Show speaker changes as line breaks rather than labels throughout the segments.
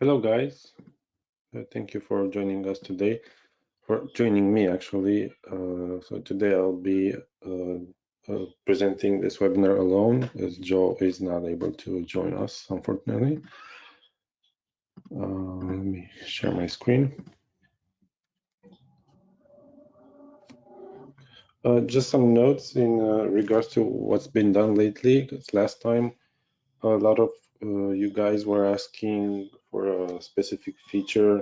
Hello guys, thank you for joining us today, for joining me actually. So today I'll be presenting this webinar alone as Joe is not able to join us, unfortunately. Let me share my screen. Just some notes in regards to what's been done lately, because last time a lot of you guys were asking for a specific feature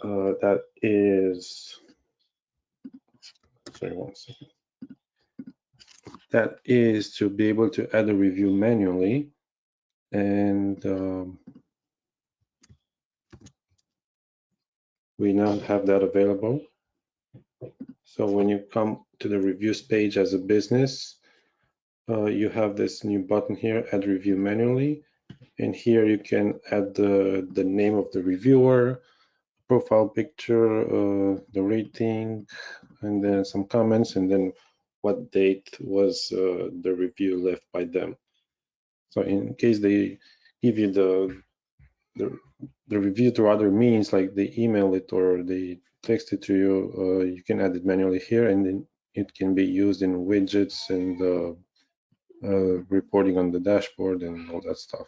that is, sorry, one second. That is to be able to add a review manually, and we now have that available. So when you come to the reviews page as a business, you have this new button here, add review manually, and here you can add the name of the reviewer, profile picture, the rating, and then some comments, and then what date was the review left by them. So in case they give you the review through other means, like they email it or they text it to you, you can add it manually here, and then it can be used in widgets and reporting on the dashboard and all that stuff.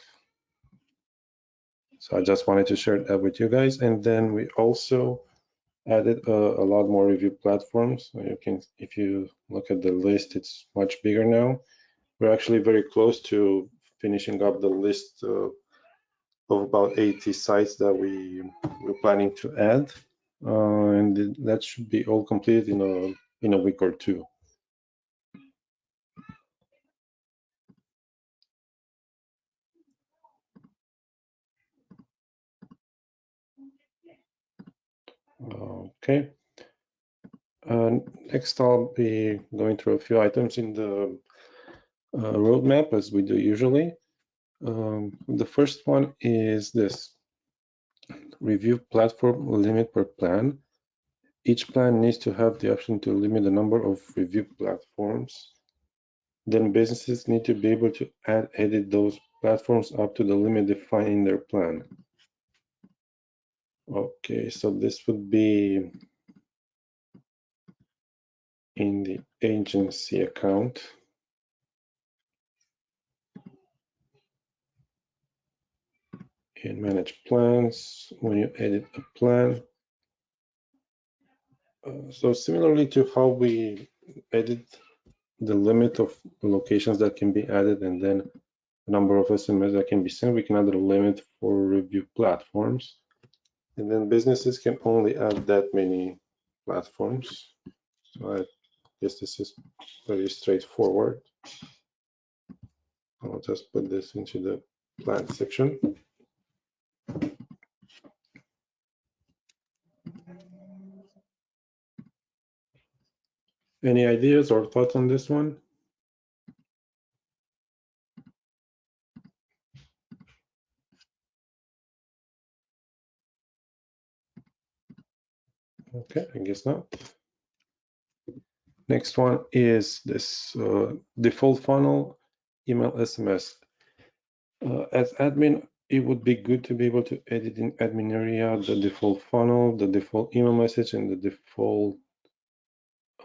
So I just wanted to share that with you guys. And then we also added a lot more review platforms. So you can, if you look at the list, it's much bigger now. We're actually very close to finishing up the list of about 80 sites that we're planning to add, and that should be all completed in a week or two. Okay. Next, I'll be going through a few items in the roadmap, as we do usually. The first one is this review platform limit per plan. Each plan needs to have the option to limit the number of review platforms. Then businesses need to be able to edit those platforms up to the limit defined in their plan. Okay, so this would be in the agency account. In manage plans, when you edit a plan. So similarly to how we edit the limit of locations that can be added and then the number of SMS that can be sent, we can add a limit for review platforms. And then businesses can only add that many platforms. So I guess this is very straightforward. I'll just put this into the plan section. Any ideas or thoughts on this one? Okay, I guess not. Next one is this default funnel, email, SMS. As admin, it would be good to be able to edit in admin area the default funnel, the default email message, and the default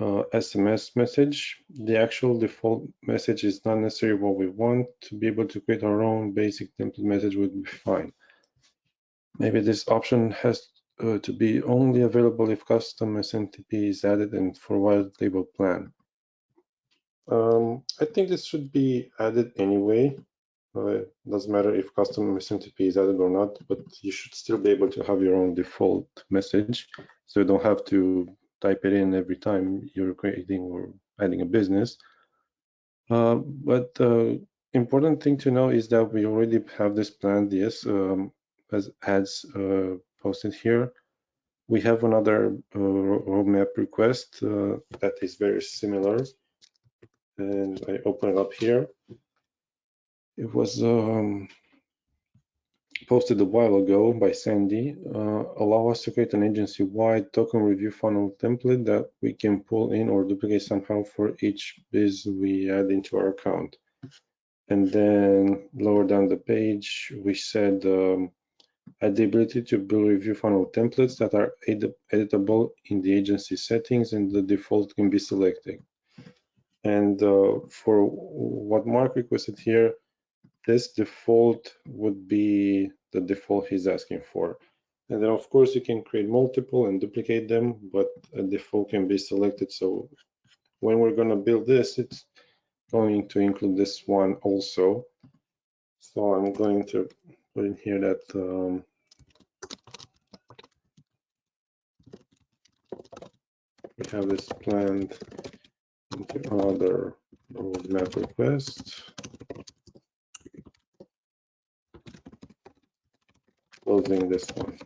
SMS message. The actual default message is not necessarily what we want. To be able to create our own basic template message would be fine. Maybe this option has to be only available if custom SMTP is added and for white label plan. I think this should be added anyway. It doesn't matter if custom SMTP is added or not, but you should still be able to have your own default message, so you don't have to type it in every time you're creating or adding a business. But the important thing to know is that we already have this planned, yes, as ads posted here. We have another roadmap request that is very similar, and I open it up here. It was posted a while ago by Sandy. Allow us to create an agency-wide token review funnel template that we can pull in or duplicate somehow for each biz we add into our account. And then lower down the page, we said Add the ability to build review funnel templates that are editable in the agency settings, and the default can be selected. And for what Mark requested here, this default would be the default he's asking for. And then of course you can create multiple and duplicate them, but a default can be selected. So when we're going to build this, it's going to include this one also. So I'm going to put in here that we have this planned into other roadmap request. Closing this one.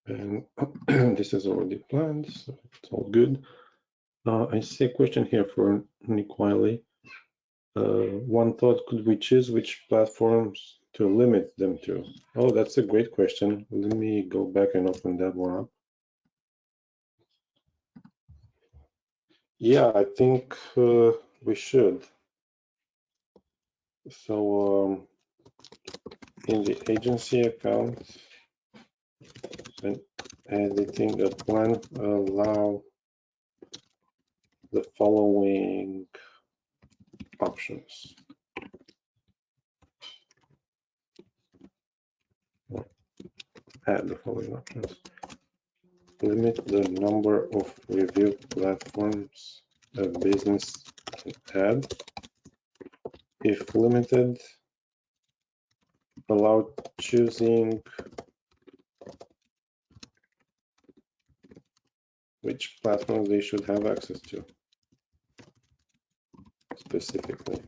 And this is already planned, so it's all good. I see a question here for Nick Wiley. One thought, could we choose which platforms to limit them to? Oh, that's a great question. Let me go back and open that one up. Yeah, I think we should. So in the agency account and editing the plan, allow the following options. Add the following options. Limit the number of review platforms a business can add. If limited, allow choosing which platforms they should have access to specifically.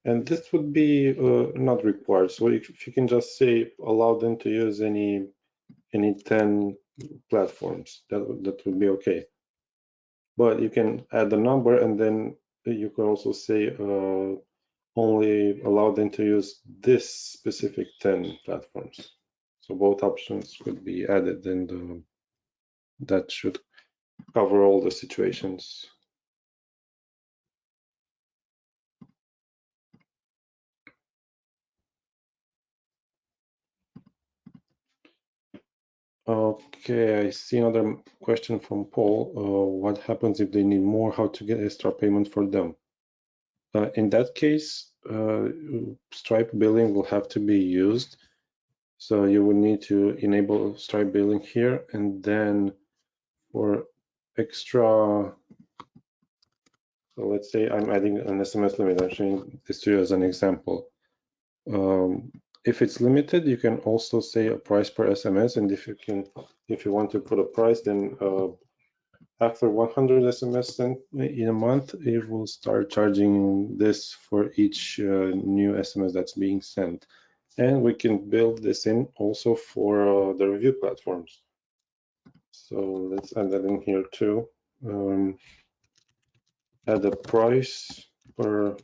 And this would be not required. So if you can just say allow them to use any 10 platforms, that would be okay. But you can add the number, and then you can also say only allow them to use this specific 10 platforms. So both options could be added, and that should cover all the situations. Okay, I see another question from Paul. What happens if they need more? How to get extra payment for them? In that case, Stripe billing will have to be used. So you will need to enable Stripe billing here, and then for extra, so let's say I'm adding an SMS limit. I'm showing this to you as an example. If it's limited, you can also say a price per SMS, and if you want to put a price, then after 100 SMS sent in a month, it will start charging this for each new SMS that's being sent. And we can build this in also for the review platforms. So let's add that in here too. Add a price for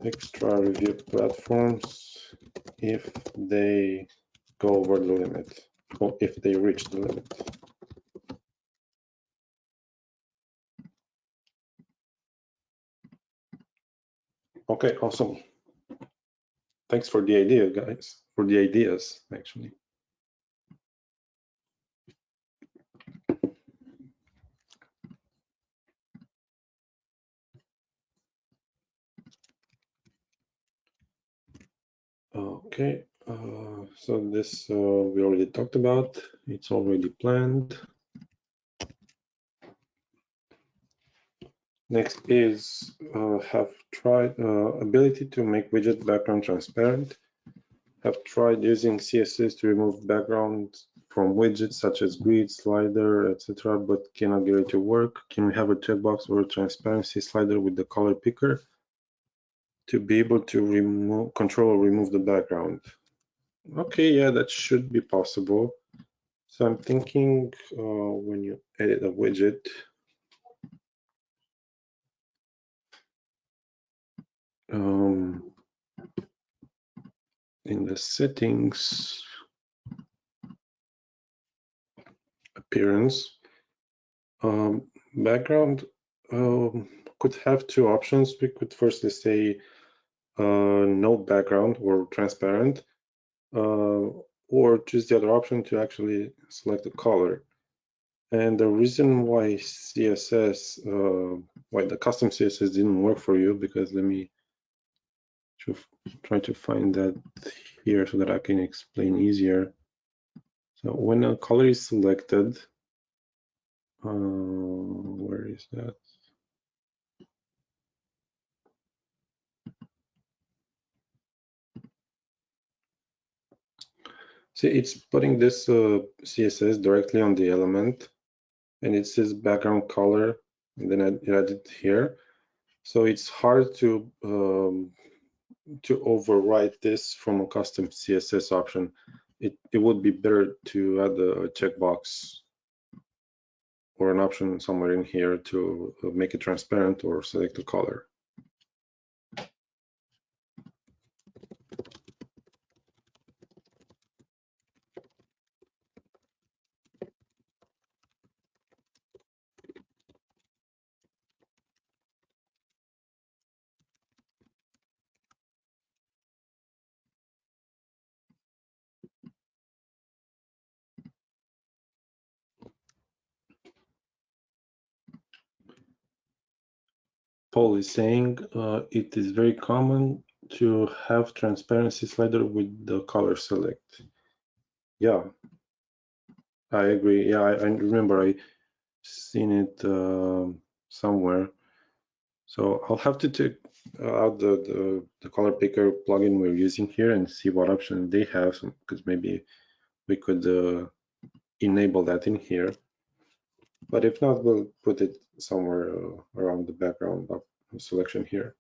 extra review platforms if they go over the limit, or if they reach the limit. Okay, awesome. Thanks for the idea, guys, for the ideas, actually. Okay, so this we already talked about. It's already planned. Next is have tried ability to make widget background transparent. Have tried using CSS to remove background from widgets such as grid, slider, etc., but cannot get it to work. Can we have a checkbox or a transparency slider with the color picker to be able to control or remove the background? Okay, yeah, that should be possible. So I'm thinking when you edit a widget, in the settings, appearance. Background could have two options. We could firstly say no background or transparent, or choose the other option to actually select the color. And the reason why CSS, why the custom CSS didn't work for you, because let me try to find that here so that I can explain easier. So when a color is selected, where is that? See, it's putting this CSS directly on the element, and it says background color, and then it added here. So it's hard to overwrite this from a custom CSS option. It would be better to add a checkbox or an option somewhere in here to make it transparent or select a color. Paul is saying it is very common to have transparency slider with the color select. Yeah, I agree. Yeah, I remember I seen it somewhere. So I'll have to check out the color picker plugin we're using here and see what option they have, because maybe we could enable that in here. But if not, we'll put it somewhere around the background of selection here.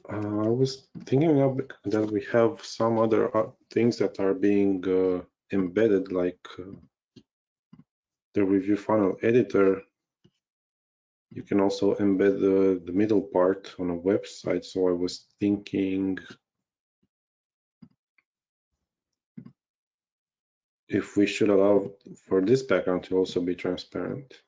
I was thinking of that we have some other things that are being embedded, like the review funnel editor. You can also embed the middle part on a website. So I was thinking if we should allow for this background to also be transparent.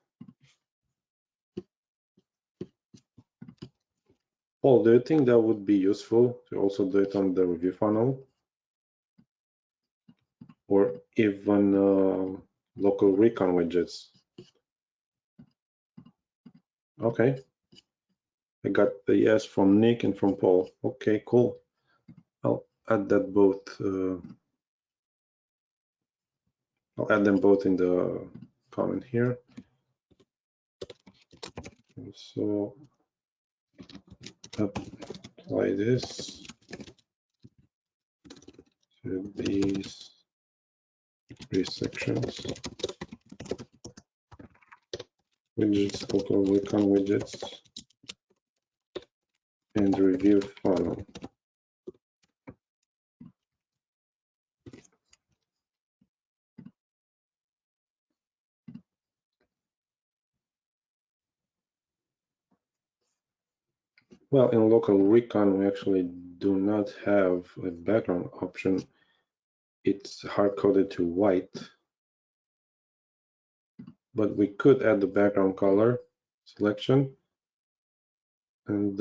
Paul, do you think that would be useful to also do it on the review funnel? Or even local recon widgets? Okay. I got the yes from Nick and from Paul. Okay, cool. I'll add that both. I'll add them both in the comment here. So apply this to these three sections. Widgets, local recon widgets, and review funnel. Well, in local recon, we actually do not have a background option. It's hard-coded to white, but we could add the background color selection, and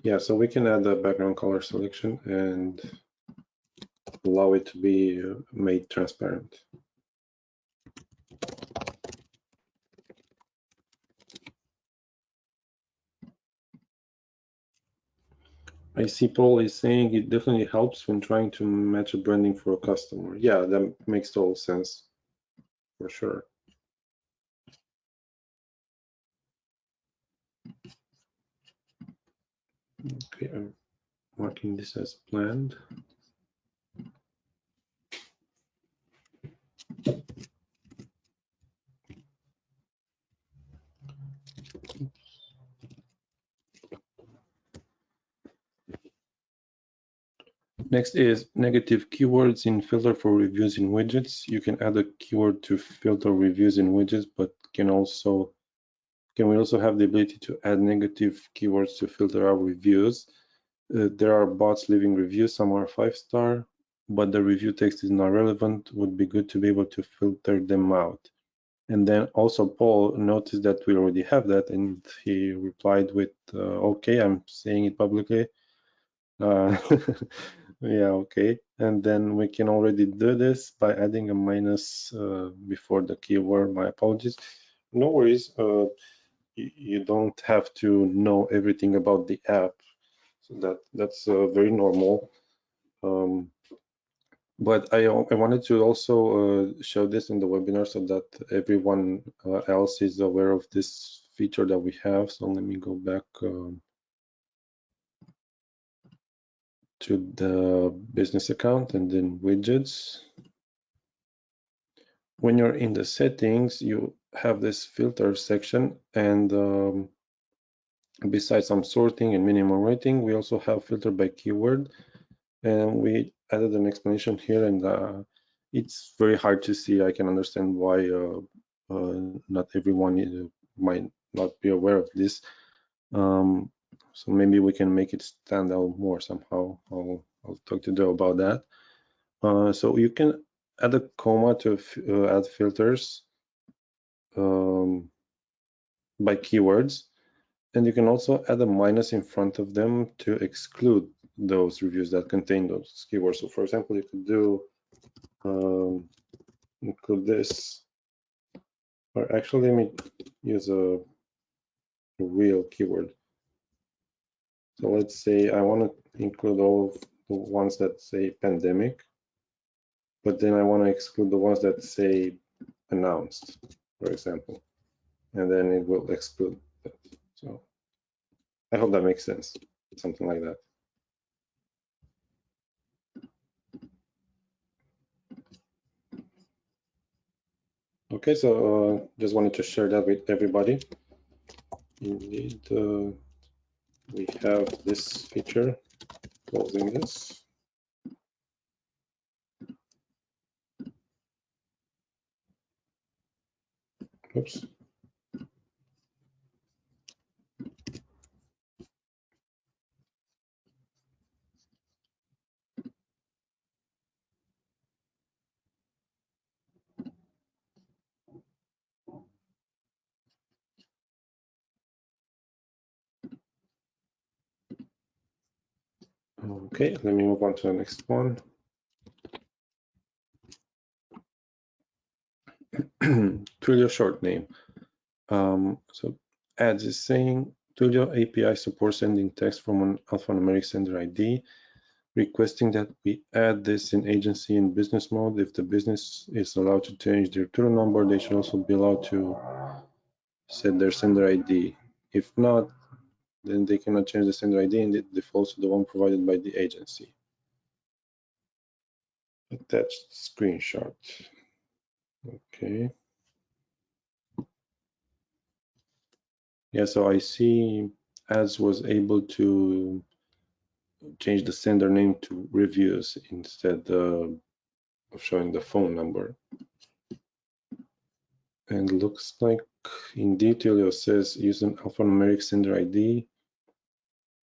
yeah, so we can add the background color selection and allow it to be made transparent. I see Paul is saying it definitely helps when trying to match a branding for a customer. Yeah, that makes total sense, for sure. Okay, I'm marking this as planned. Next is negative keywords in filter for reviews in widgets. You can add a keyword to filter reviews in widgets, but can we also have the ability to add negative keywords to filter our reviews. There are bots leaving reviews, some are 5-star, but the review text is not relevant. Would be good to be able to filter them out. And then also Paul noticed that we already have that, and he replied with, okay, I'm saying it publicly. Yeah, okay. And then we can already do this by adding a minus before the keyword. My apologies. No worries. You don't have to know everything about the app. So that's very normal. But I wanted to also show this in the webinar so that everyone else is aware of this feature that we have. So let me go back to the business account and then widgets. When you're in the settings, you have this filter section, and besides some sorting and minimum rating, we also have filter by keyword, and we added an explanation here, and it's very hard to see. I can understand why not everyone might not be aware of this. So maybe we can make it stand out more somehow. I'll talk to Joe about that. So you can add a comma to add filters by keywords, and you can also add a minus in front of them to exclude those reviews that contain those keywords. So for example, you could do include this, or actually let me use a real keyword. So let's say I want to include all of the ones that say pandemic, but then I want to exclude the ones that say announced, for example, and then it will exclude that. So I hope that makes sense, something like that. Okay, so just wanted to share that with everybody. Indeed, we have this feature, closing this. Oops. Okay, let me move on to the next one. Twilio short name. So ads is saying Twilio API supports sending text from an alphanumeric sender ID, requesting that we add this in agency and business mode. If the business is allowed to change their Twilio number, they should also be allowed to set their sender ID. If not, then they cannot change the sender ID and it defaults to the one provided by the agency. Attached screenshot. Okay. Yeah, so I see ads was able to change the sender name to reviews instead of showing the phone number. And looks like in detail it says use an alphanumeric sender ID,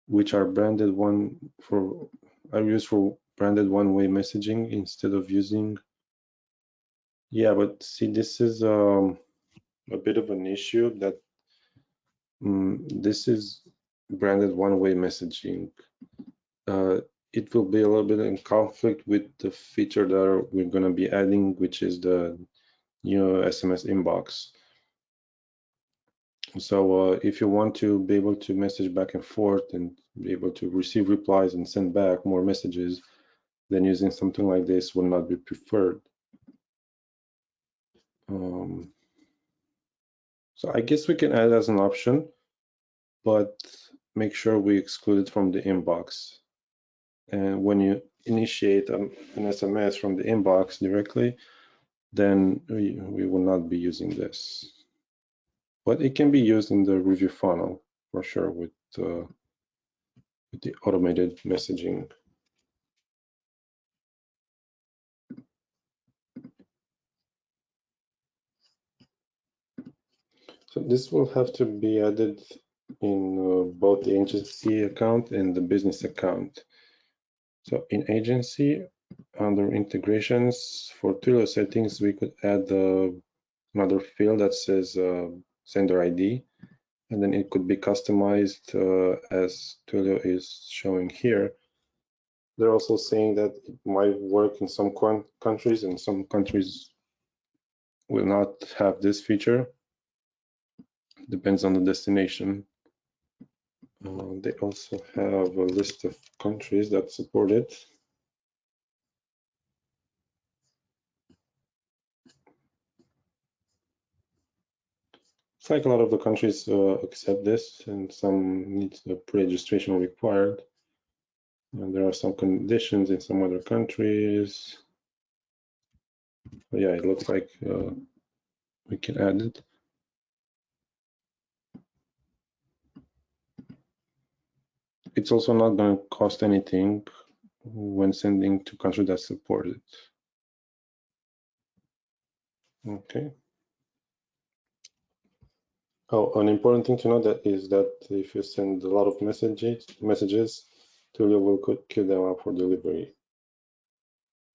which are branded are used for branded one-way messaging instead of using. Yeah, but see, this is a bit of an issue that this is branded one-way messaging. It will be a little bit in conflict with the feature that we're going to be adding, which is the new SMS inbox. So if you want to be able to message back and forth and be able to receive replies and send back more messages, then using something like this would not be preferred. So I guess we can add as an option, but make sure we exclude it from the inbox. And when you initiate an SMS from the inbox directly, then we will not be using this. But it can be used in the review funnel for sure with the automated messaging. So this will have to be added in both the agency account and the business account. So in agency, under integrations for Twilio settings, we could add another field that says sender ID, and then it could be customized as Twilio is showing here. They're also saying that it might work in some countries, and some countries will not have this feature. Depends on the destination. They also have a list of countries that support it. It's like a lot of the countries accept this, and some need a pre-registration required. And there are some conditions in some other countries. But yeah, it looks like we can add it. It's also not going to cost anything when sending to countries that support it. Okay. Oh, an important thing to know that is that if you send a lot of messages, Twilio will queue them up for delivery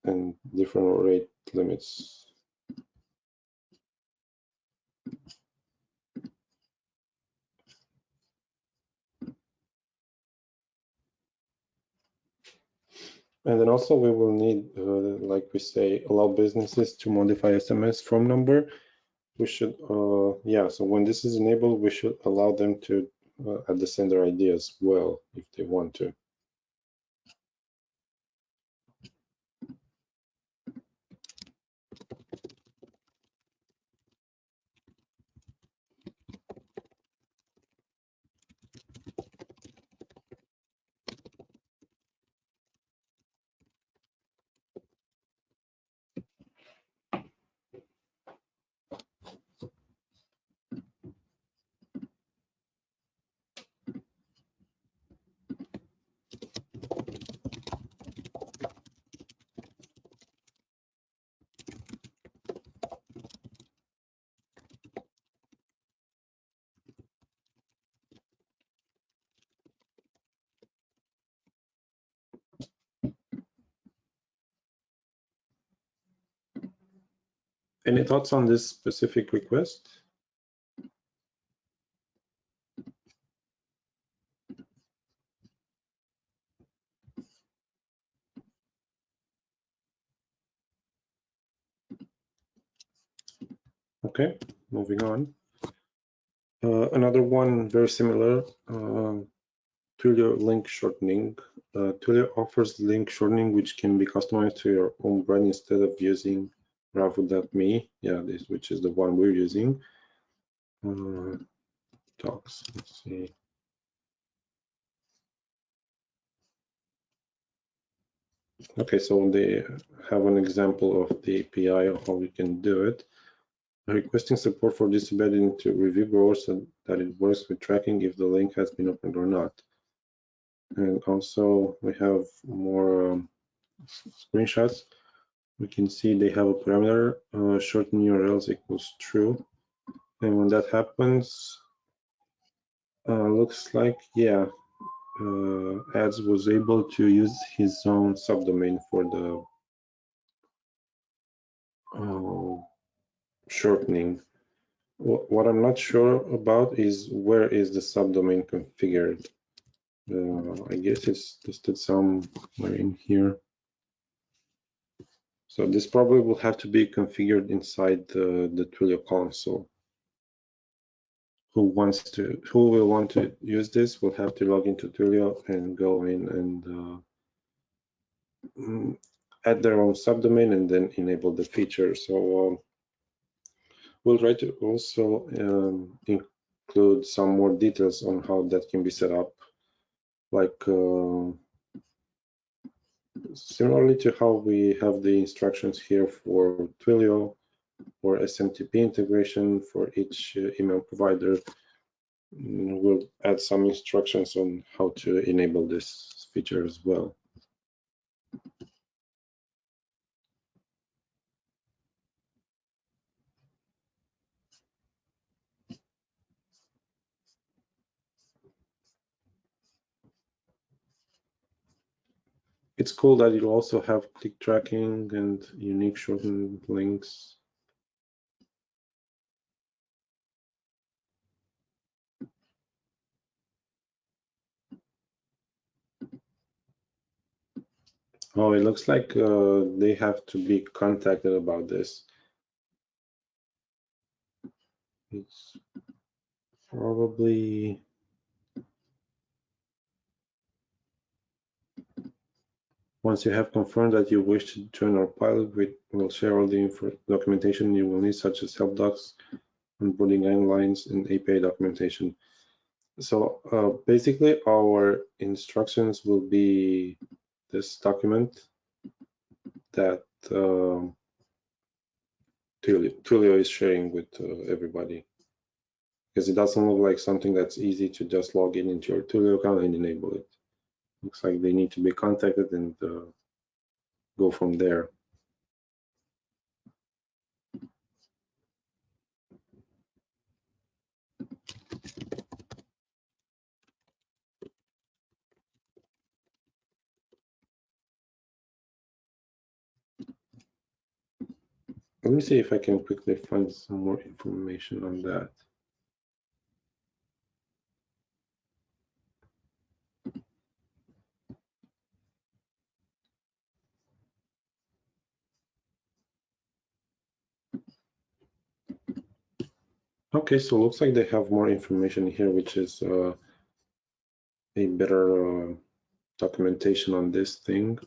and different rate limits. And then also we will need, like we say, allow businesses to modify SMS phone number. We should, yeah, so when this is enabled, we should allow them to add the sender ID as well, if they want to. Any thoughts on this specific request? Okay, moving on. Another one very similar, Twilio link shortening. Twilio offers link shortening, which can be customized to your own brand instead of using rafu.me. Yeah, this, which is the one we're using. Talks, let's see. Okay, so they have an example of the API of how we can do it. Requesting support for this embedded into ReviewGrower so that it works with tracking if the link has been opened or not. And also we have more screenshots. We can see they have a parameter, shorten URLs equals true. And when that happens, looks like, yeah, Ads was able to use his own subdomain for the shortening. What I'm not sure about is where is the subdomain configured. I guess it's listed somewhere in here. So this probably will have to be configured inside the Twilio console. Who will want to use this will have to log into Twilio and go in and add their own subdomain and then enable the feature. So we'll try to also include some more details on how that can be set up, like similarly to how we have the instructions here for Twilio or SMTP integration for each email provider. We'll add some instructions on how to enable this feature as well. It's cool that you also have click tracking and unique shortened links. Oh, it looks like they have to be contacted about this. It's probably once you have confirmed that you wish to join our pilot, we will share all the documentation you will need, such as help docs, onboarding guidelines, and API documentation. So basically, our instructions will be this document that Tulio is sharing with everybody, because it doesn't look like something that's easy to just log in into your Tulio account and enable it. Looks like they need to be contacted and go from there. Let me see if I can quickly find some more information on that. Okay, so it looks like they have more information here, which is a better documentation on this thing.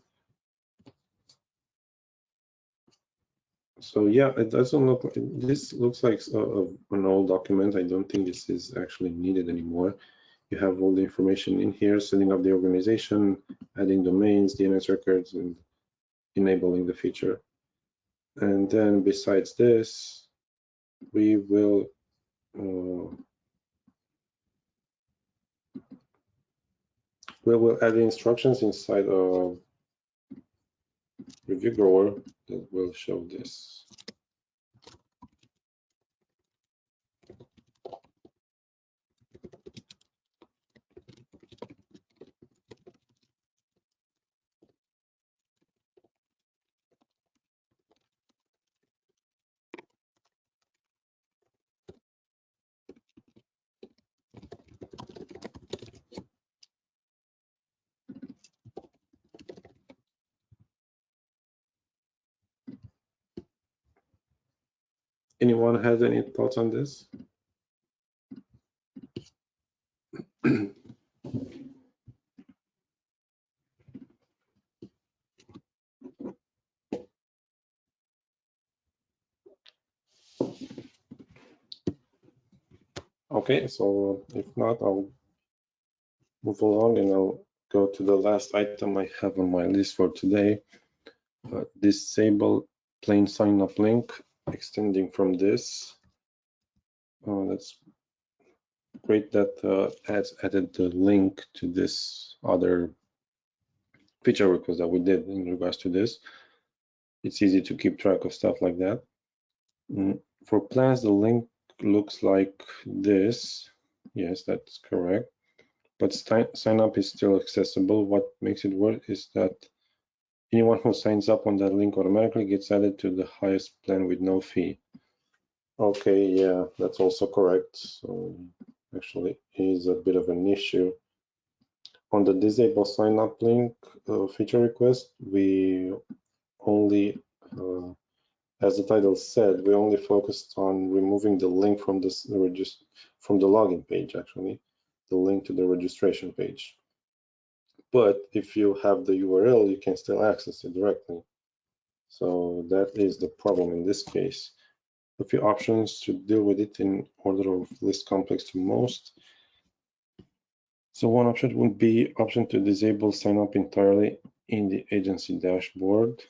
So yeah, it doesn't look like, this looks like an old document. I don't think this is actually needed anymore. You have all the information in here, setting up the organization, adding domains, DNS records, and enabling the feature. And then besides this, we will add the instructions inside of ReviewGrower that will show this. Anyone has any thoughts on this? Okay, so if not, I'll move along and I'll go to the last item I have on my list for today. Disable plain sign up link extending from this. That's great that has added the link to this other feature request that we did in regards to this. It's easy to keep track of stuff like that. For plans, the link looks like this. Yes, that's correct. But sign up is still accessible. What makes it work is that anyone who signs up on that link automatically gets added to the highest plan with no fee. Okay, yeah, that's also correct. So actually is a bit of an issue. On the disable sign up link feature request, we only, as the title said, we only focused on removing the link from the login page, actually, the link to the registration page. But if you have the URL, you can still access it directly. So that is the problem in this case. A few options to deal with it in order of least complex to most. So one option would be option to disable sign up entirely in the agency dashboard.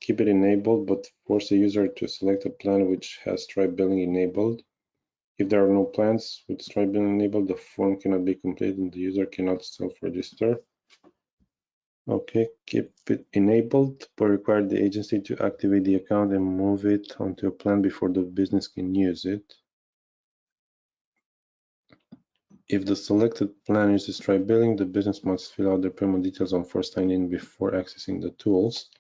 Keep it enabled, but force the user to select a plan which has Stripe billing enabled. If there are no plans with Stripe billing enabled, the form cannot be completed and the user cannot self-register. Okay, keep it enabled, but require the agency to activate the account and move it onto a plan before the business can use it. If the selected plan is Stripe billing, the business must fill out their payment details on first sign in before accessing the tools.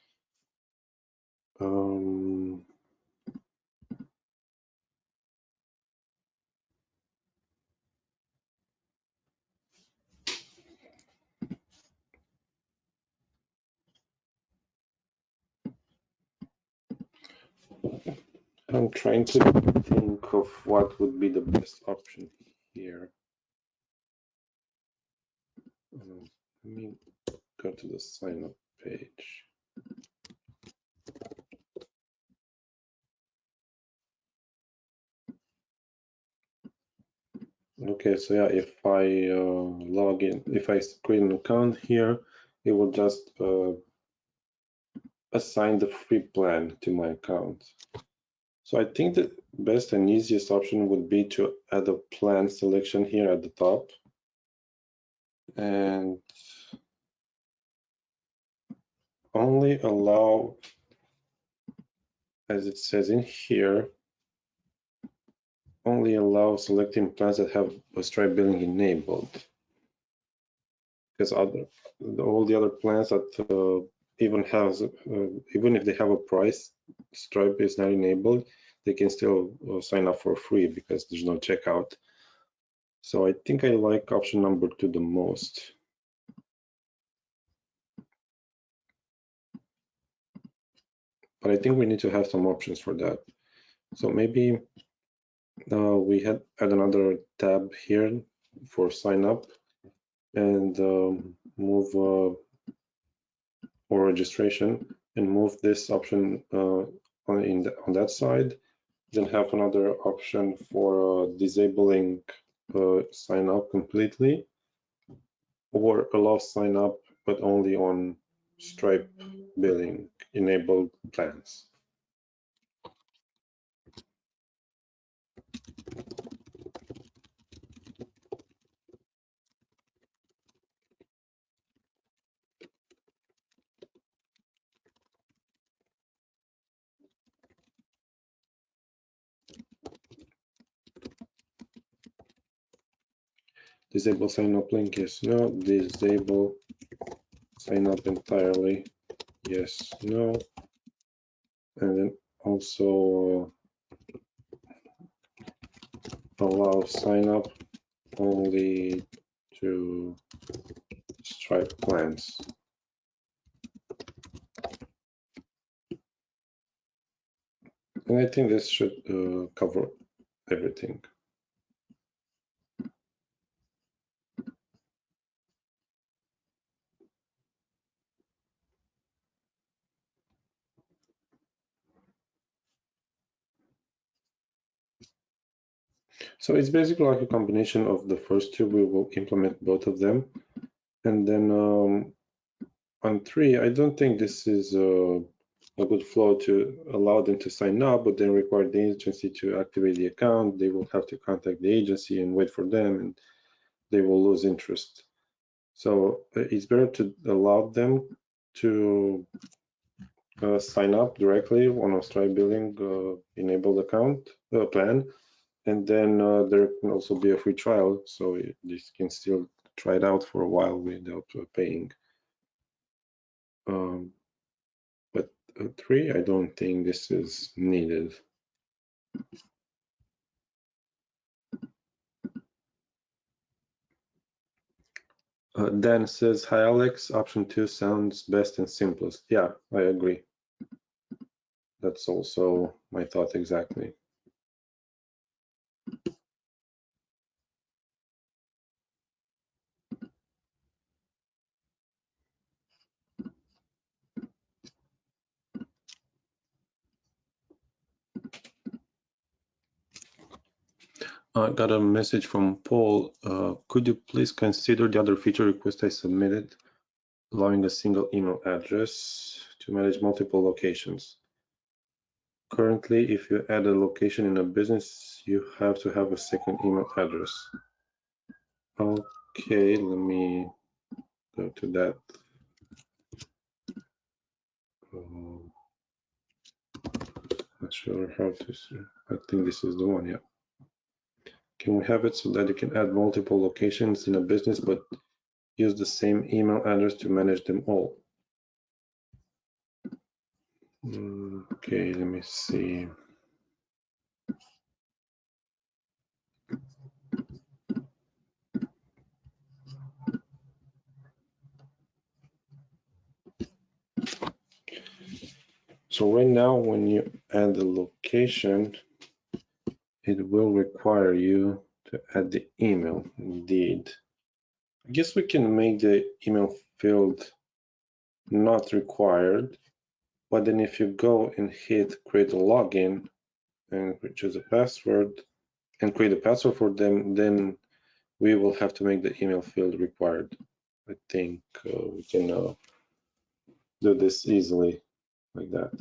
I'm trying to think of what would be the best option here. Let me go to the sign up page. Okay, so yeah, if I log in, if I create an account here, it will just assign the free plan to my account. So I think the best and easiest option would be to add a plan selection here at the top. And only allow, as it says in here, only allow selecting plans that have a Stripe billing enabled. Because all the other plans that even if they have a price, Stripe is not enabled, they can still sign up for free because there's no checkout. So I think I like option number 2 the most. But I think we need to have some options for that. So maybe we add another tab here for sign up and move or registration and move this option on that side. Then have another option for disabling sign up completely, or allow sign up but only on Stripe billing enabled plans. Disable sign up link, yes, no. Disable sign up entirely, yes, no. And then also allow sign up only to Stripe plans. And I think this should cover everything. So it's basically like a combination of the first two. We will implement both of them. And then on 3, I don't think this is a good flow to allow them to sign up, but then require the agency to activate the account. They will have to contact the agency and wait for them, and they will lose interest. So it's better to allow them to sign up directly on a Stripe billing enabled account plan. And then there can also be a free trial, so this can still try it out for a while without paying. But 3, I don't think this is needed. Dan says, hi Alex, option 2 sounds best and simplest. Yeah, I agree. That's also my thought exactly. I got a message from Paul. Could you please consider the other feature request I submitted, allowing a single email address to manage multiple locations? Currently, if you add a location in a business, you have to have a second email address. Okay, let me go to that. Not sure how to, I think this is the one, yeah. Can we have it so that you can add multiple locations in a business, but use the same email address to manage them all? Okay, let me see. So right now, when you add the location, it will require you to add the email. Indeed. I guess we can make the email field not required, but then if you go and hit create a login and choose a password and create a password for them, then we will have to make the email field required. I think we can do this easily like that.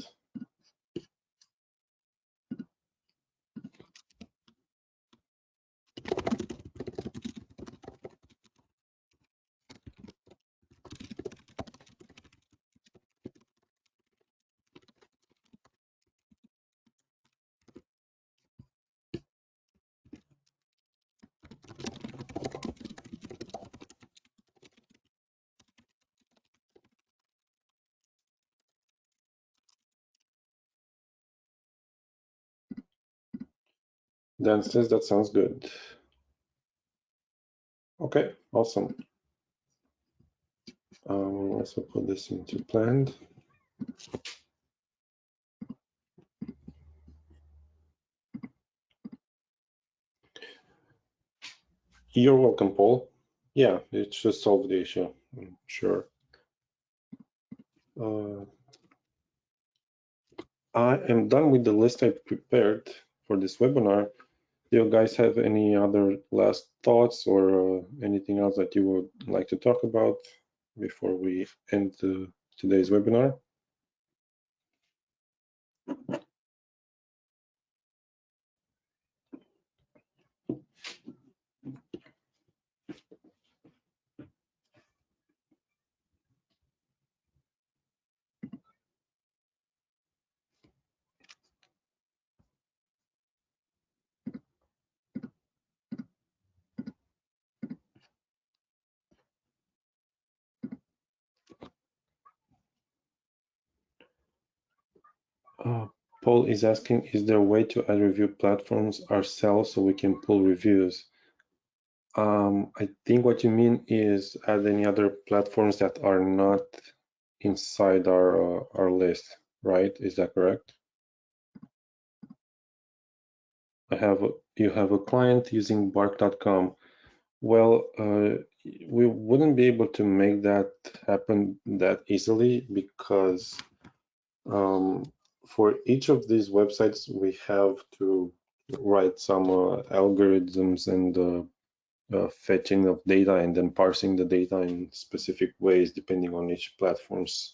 Dan says that sounds good. Okay, awesome. We'll also put this into planned. You're welcome, Paul. Yeah, it should solve the issue, I'm sure. I am done with the list I prepared for this webinar. Do you guys have any other last thoughts or anything else that you would like to talk about before we end today's webinar? Paul is asking, is there a way to add review platforms ourselves so we can pull reviews? I think what you mean is add any other platforms that are not inside our list, right? Is that correct? You have a client using bark.com. Well, we wouldn't be able to make that happen that easily because for each of these websites, we have to write some algorithms and fetching of data and then parsing the data in specific ways depending on each platform's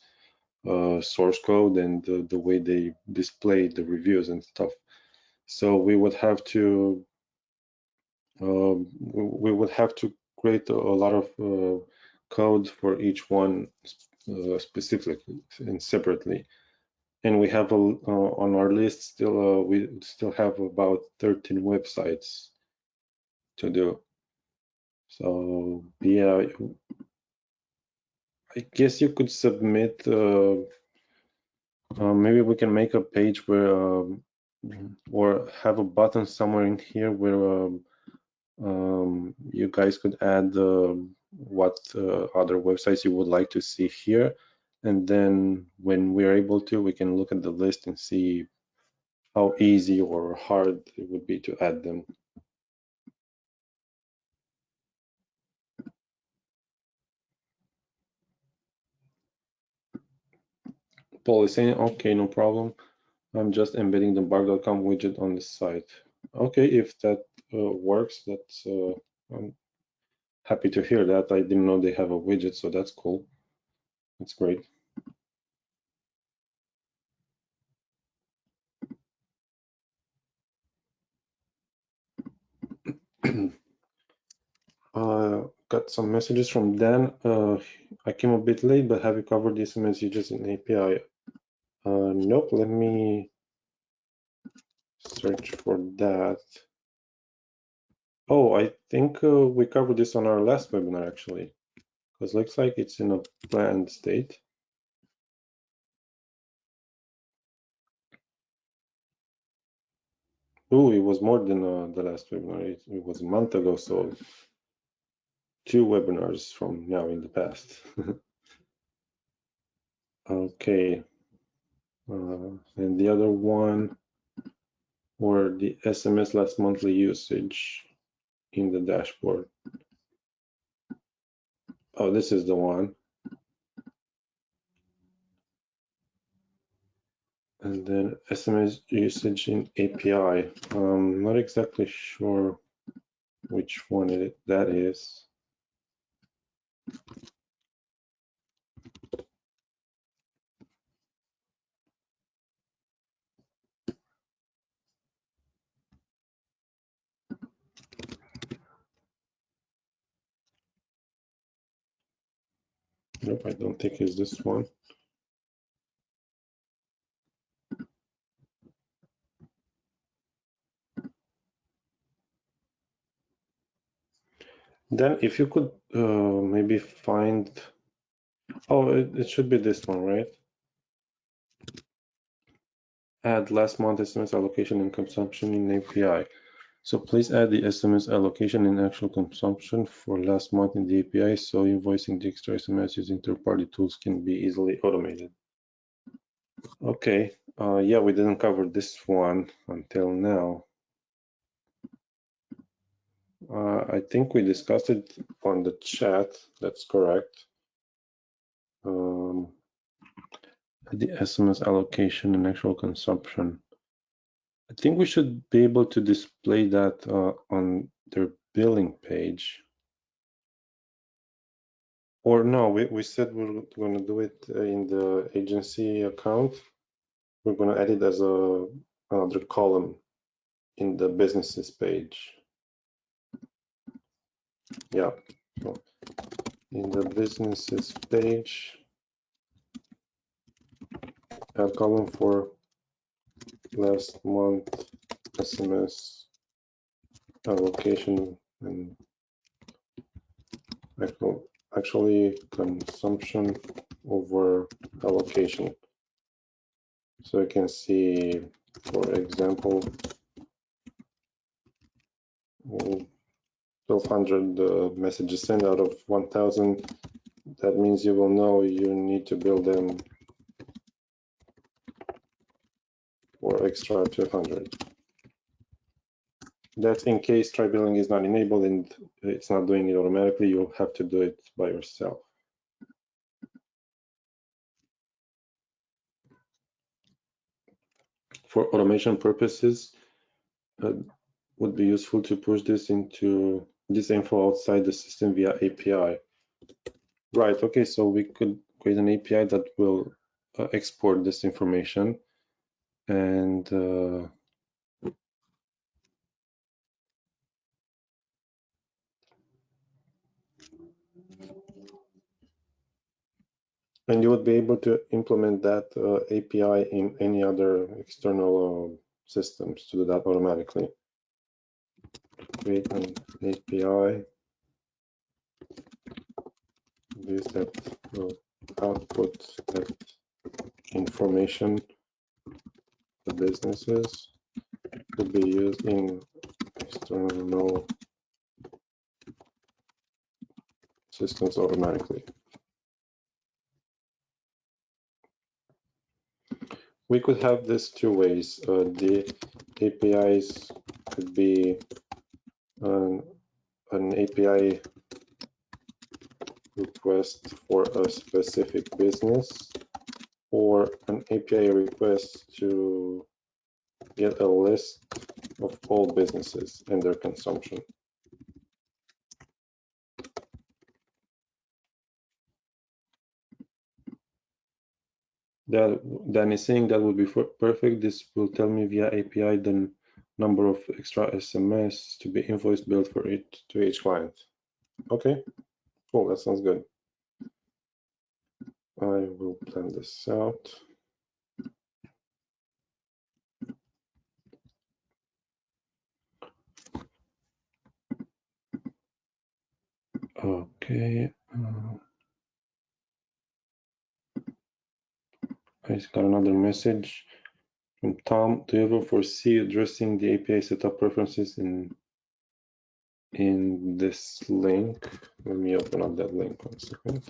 source code and the way they display the reviews and stuff. So we would have to create a lot of code for each one specifically and separately. And we have on our list still we still have about 13 websites to do. So yeah, I guess you could submit. Maybe we can make a page where or have a button somewhere in here where you guys could add what other websites you would like to see here. And then when we're able to, we can look at the list and see how easy or hard it would be to add them. Paul is saying, okay, no problem. I'm just embedding the bark.com widget on the site. Okay, if that works, that's I'm happy to hear that. I didn't know they have a widget, so that's cool. That's great. Got some messages from Dan. I came a bit late, but have you covered these messages in API? Nope, let me search for that. Oh, I think we covered this on our last webinar actually, because it looks like it's in a planned state. Oh, it was more than the last webinar. It was a month ago, so 2 webinars from now in the past. Okay. And the other one were the SMS last monthly usage in the dashboard. Oh, this is the one. And then SMS usage in API. Not exactly sure which one that is. Nope, I don't think it's this one. Then if you could maybe find, oh, it should be this one, right? Add last month SMS allocation and consumption in API. So please add the SMS allocation and actual consumption for last month in the API so invoicing the extra SMS using third-party tools can be easily automated. Okay, yeah, we didn't cover this one until now. I think we discussed it on the chat, that's correct. The SMS allocation and actual consumption. I think we should be able to display that on their billing page. Or no, we said we're going to do it in the agency account. We're going to add it as another column in the businesses page. Yeah, so in the businesses page, add column for last month SMS allocation and actually consumption over allocation. So you can see, for example, 1,200 messages sent out of 1,000. That means you will know you need to bill them for extra 200. That's in case try billing is not enabled and it's not doing it automatically. You'll have to do it by yourself. For automation purposes, would be useful to push this into this info outside the system via API. Right, okay, so we could create an API that will export this information and you would be able to implement that API in any other external systems to do that automatically. Create an API, this that will output that information the businesses could be used in external systems automatically. We could have this 2 ways. The APIs could be an API request for a specific business or an API request to get a list of all businesses and their consumption. Then is saying that would be perfect. This will tell me via API the number of extra SMS to be invoiced billed for it to each client. Okay, cool, that sounds good. I will plan this out. Okay. I just got another message from Tom. Do you ever foresee addressing the API setup preferences in this link? Let me open up that link 1 second.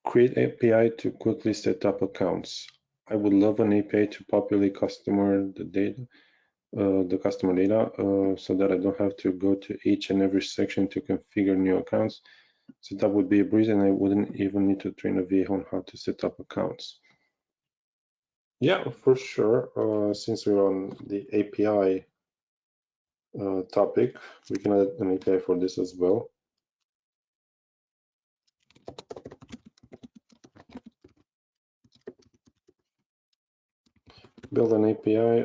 Create API to quickly set up accounts. I would love an API to populate the customer data, so that I don't have to go to each and every section to configure new accounts. So that would be a breeze, and I wouldn't even need to train a VA on how to set up accounts. Yeah, for sure. Since we're on the API topic, we can add an API for this as well. Build an API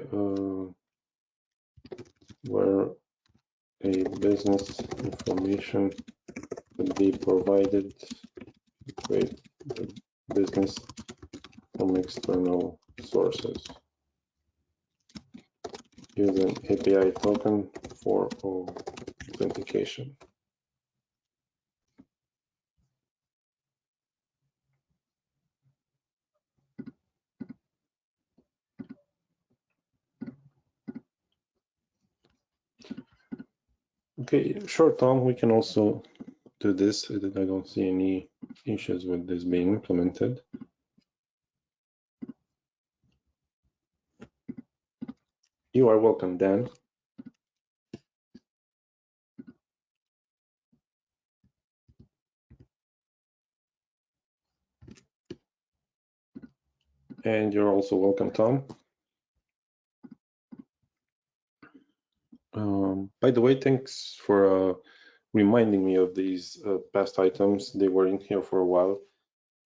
where a business information would be provided to create the business from external sources. Use an API token for authentication. Okay, sure, Tom, we can also do this. I don't see any issues with this being implemented. You are welcome, Dan. And you're also welcome, Tom. By the way, thanks for reminding me of these past items. They were in here for a while,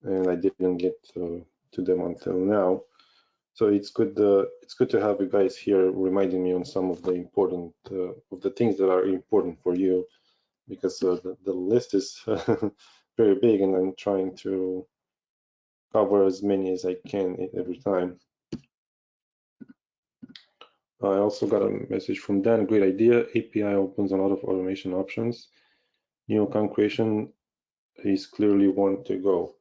and I didn't get to them until now. So it's good to have you guys here reminding me on some of the important of the things that are important for you, because the list is very big, and I'm trying to cover as many as I can every time. I also got a message from Dan. Great idea. API opens a lot of automation options. New account creation is clearly one to go.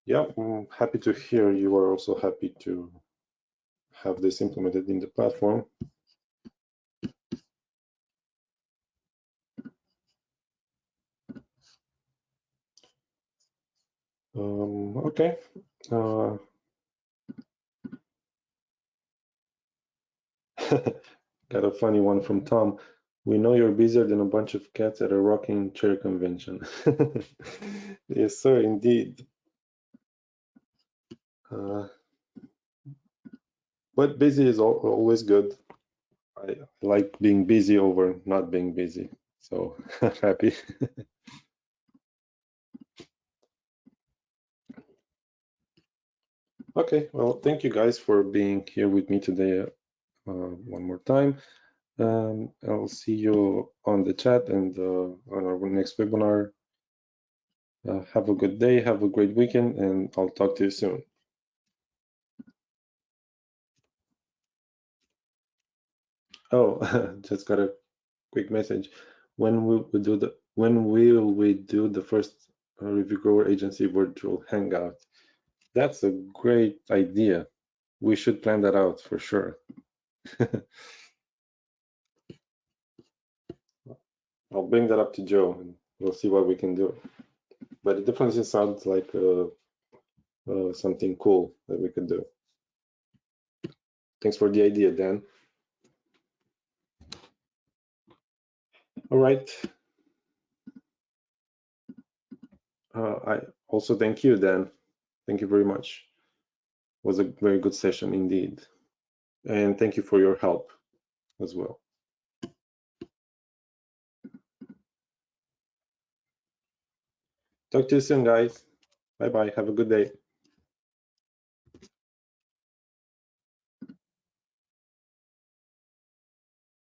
Yeah, I'm happy to hear you are also happy to have this implemented in the platform. Okay. Got a funny one from Tom. We know you're busier than a bunch of cats at a rocking chair convention. Yes, sir, indeed. But busy is always good. I like being busy over not being busy. So happy. Okay, well, thank you guys for being here with me today one more time. I'll see you on the chat and on our next webinar. Have a good day, have a great weekend, and I'll talk to you soon. Oh, just got a quick message. When will we do the first ReviewGrower agency virtual hangout? That's a great idea. We should plan that out for sure. I'll bring that up to Joe and we'll see what we can do. But it definitely sounds like something cool that we could do. Thanks for the idea, Dan. All right. I also thank you, Dan. Thank you very much. It was a very good session indeed. And thank you for your help as well. Talk to you soon, guys. Bye-bye. Have a good day.